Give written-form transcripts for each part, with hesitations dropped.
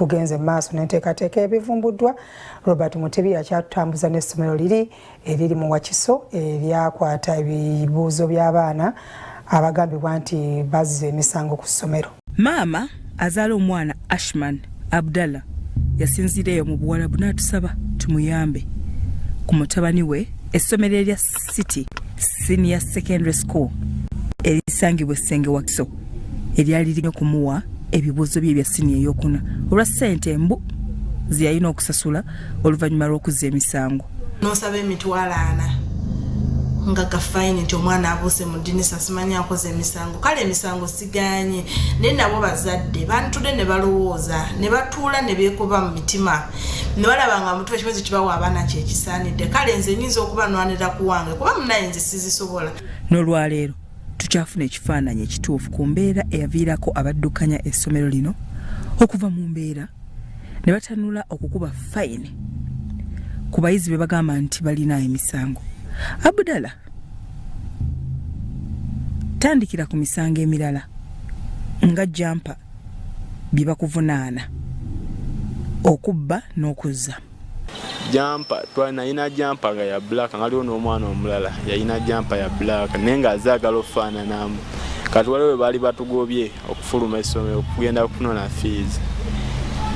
tugenze maaso n'enteekateeka ebivumbuddwa. Robert Mutebi akyatutambuza n'essomero liri eriri mu Wakiso eryakwata ebibuuzo by'abaana abagambibwa nti bazze emisango ku ssomero. Maama azaala omwana Ashman Abdallah yasinzireyo mu Buwarabu n'atusaba tumuyambe ku mutabani we essomero erya City Senior Secondary School erisangibwa Senge Wakiso eryali lirina okumuwa ebibuuzo bye bya siniya ey'okuna olwa ssente embu ze yalina okusasula oluvannyuma lw'okuzza emisango. N'osaba emitwalo 4 nga gafayini nti omwana abuuse mu ddinisa simanyi akoze emisango. Kale emisango siganye naye nabo bazadde bantudde ne balowooza ne batuula ne beekuba mu mitima ne balaba nga mutwe ekibazo kibawa abaana kyekisaanidde. Kale nze nyinza okubanwanira ku wange kuba munaye nze sizisobola. N'olwaleero tukyafuna ekifaananyi ekituufu ku mbeera eyaviirako abaddukanya essomero lino okuva mu mbeera ne batanula okukuba fayini ku bayizi be bagamba nti balina emisango. Abdallah, tandikira ku misango emirala nga jampa bye bakuvunaana okubba n'okuzza. Jampa twanayina jampa nga ya black nga aliwo n'omwana omulala yayina jampa ya black naye nga azaagala okufaananamu. Kati waliwo baali batugobye okufuluma essomero okugenda kufunona fees.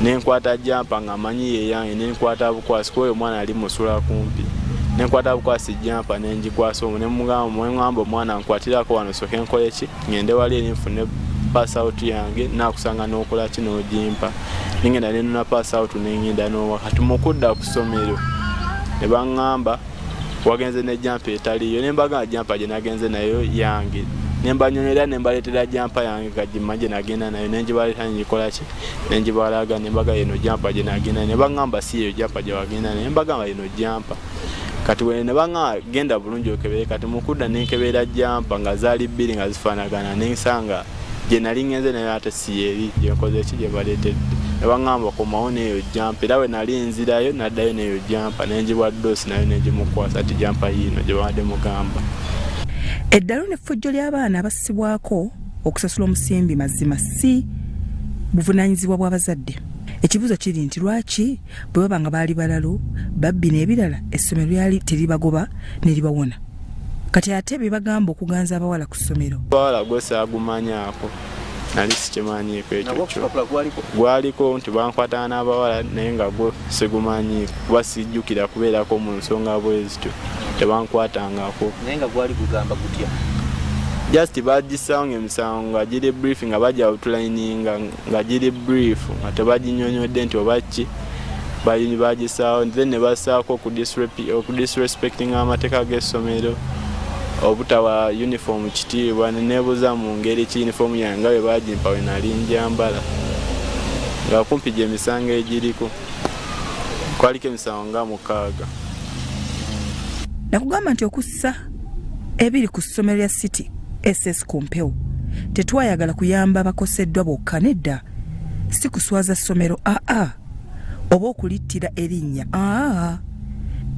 Nenkwata jampa nga manyi ye yange nenkwata bukwasi kwa omwana ali musula kumpi. Nenkwata bukwasi jampa nenjikwasa omwe nemugamba omwana nkwatirako wano soke nkole ki ngende wali enfune pass out yange nakusanga n'okola kino jimpa. Ningenda nenuna pass out nengenda no kati mukudda ku ssomero ne bangamba wagenze ne jampa etaliyo nembaga jampa je nagenze nayo yange nembanyonyera nembaletera jampa yange kajimanje nagenda nayo nenjibaleta njikola ki nenjibalaga nembaga yeno jampa je nagenda ne bangamba siyo jampa je wagenda nembaga yeno jampa kati we ne banga genda bulungi okebere kati mukudda nenkebera jampa nga zali bbiri nga zifaanagana nensanga je nali ngenze nayo ate siyeri je nkoze ki je baletedde. Ebangamba ko maone eyo jampa era we nali nzirayo naddayo neyo jampa nenjibwa dosi nayo nenjimukwasa ati jampa yino gye wadde mugamba. Eddalo n'effujjo ly'abaana abassibwako okusasula omusimbi mazima si buvunaanyizibwa bw'abazadde. Ekibuuzo kiri nti lwaki bwe baba nga baali balalu babbi n'ebirala essomero lyali teribagoba ne libawona. Kati ate bye bagamba okuganza abawala ku ssomero. Abawala gwe saagumanyako nali sikimanyiiko ekyo gwaliko nti bankwata n'abawala naye nga gwe segumanyiiko kuba sijjukira kubeerako mu nsonga bwezityo tebankwatangako. Naye nga gwali kugamba gutya? Just bagisawo ng'emisango nga giri brief nga bajja outlininga nga giri brief nga tebaginyonyodde nti oba ki bagisawo then ne bassaako okudisrespecting amateeka g'essomero obutawa uniform kitiibwa nebuuza mu ngeri ki uniform yange nga bwe bagimpa we nali njambala nga kumpi gye emisango egiriko kwaliko emisango nga 6. Nakugamba nti okussa ebiri ku ssomero lya City SS ku mpewo tetwayagala kuyamba abakoseddwa bokka nedda si kuswaza ssomero oba okulittira erinnya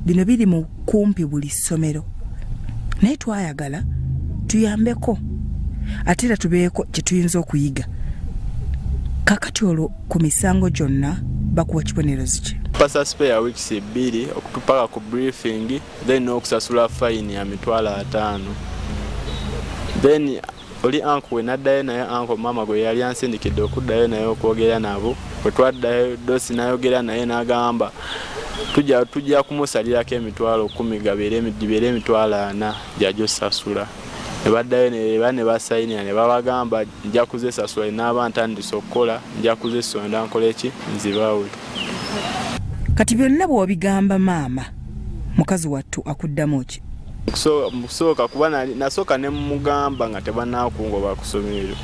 bino biri mu kumpi buli ssomero naye twayagala tuyambeko ate era tubeeko kye tuyinza okuyiga. Kakati olwo ku misango gyonna bakuwa kibonerezo ki? Pasa spare weeks 2 okutupaka ku briefing then n'okusasula fine ya mitwalo 5. Then oli anko we naddayo naye anko mama gwe yali ansindikidde okuddayo naye okwogera nabo bwe twaddayo dosi nayogera naye n'agamba tujja kumusalirako emitwalo 10 gibeere emitwalo 4 gy'ajosasula. Ne baddayo ne basayinira ne babagamba nja kuzesasula n'aba ntandise okukola nja kuzesonda nkole ki nzibawe. Kati byonna bwe wabigamba maama mukazi wattu akuddamu ki? Kusooka kuba nasooka ne mugamba nga tebanakungoba ku ssomero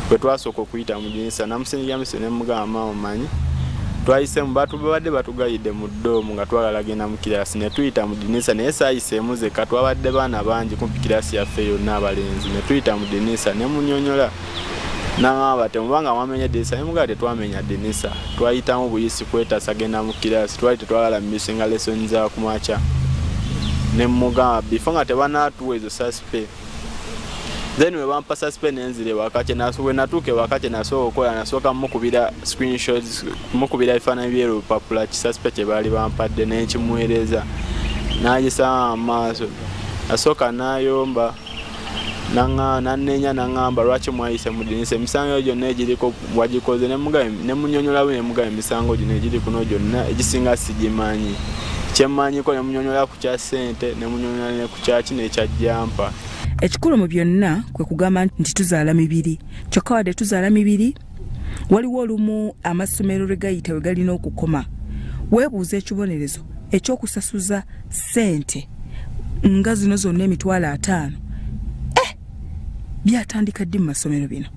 bwe twasooka okuyita mu dinisa namusingira mise ne mugamba omanyi twayise mu badde batugayidde mu ddoomu nga twagala genda mu kirasi ne tuyita mu dinisa naye saayiseemu zeka twabadde baana bangi kumpi kirasi yaffe yonna abalenzi ne tuyita mu dinisa ne munyonyola n'angamba temubanga mwamenya dinisa ne mugamba tetwamenya dinisa twayitamu buyisi kwetasa genda mu kirasi twali tetwagala misinga lesoni za kumakya ne mugamba bifo nga tebanaatuwa ezo saspe then we bampa suspend enzire wakache naso we natuke wakache naso okola nasoka mukubira screenshots mukubira ifana byero papula ki suspect bali bampadde n'ekimuereza n'ayisa amaso asoka nayomba nanenya nangamba lwaki mwayise mudinise emisango gyonna egiriko wagikoze ne munyonyola we ne mugabe emisango gino egiri kuno gyonna egisinga sigimanyi kyemmanyi ko ne munyonyola ku kya ssente ne munyonyola ne ku kyaki n'ekyajjampa. Ekikulu mu byonna kwe kugamba nti tuzaala mibiri kyokka wadde tuzaala mibiri waliwo olumu amasomero lwe gayita we galina okukoma weebuuza ekibonerezo ekyokusasuza ssente nga zino zonna emitwalo 5 byatandika ddi mu masomero bino.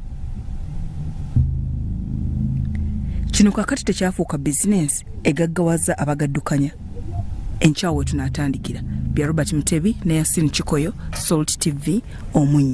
Kino kakati tekyafuuka bizinensi egaggawaza abagaddukanya. Enkyawe tunaatandikira bya Robert Mutebi ne Yasin Chikoyo, Salt TV, Omunyi.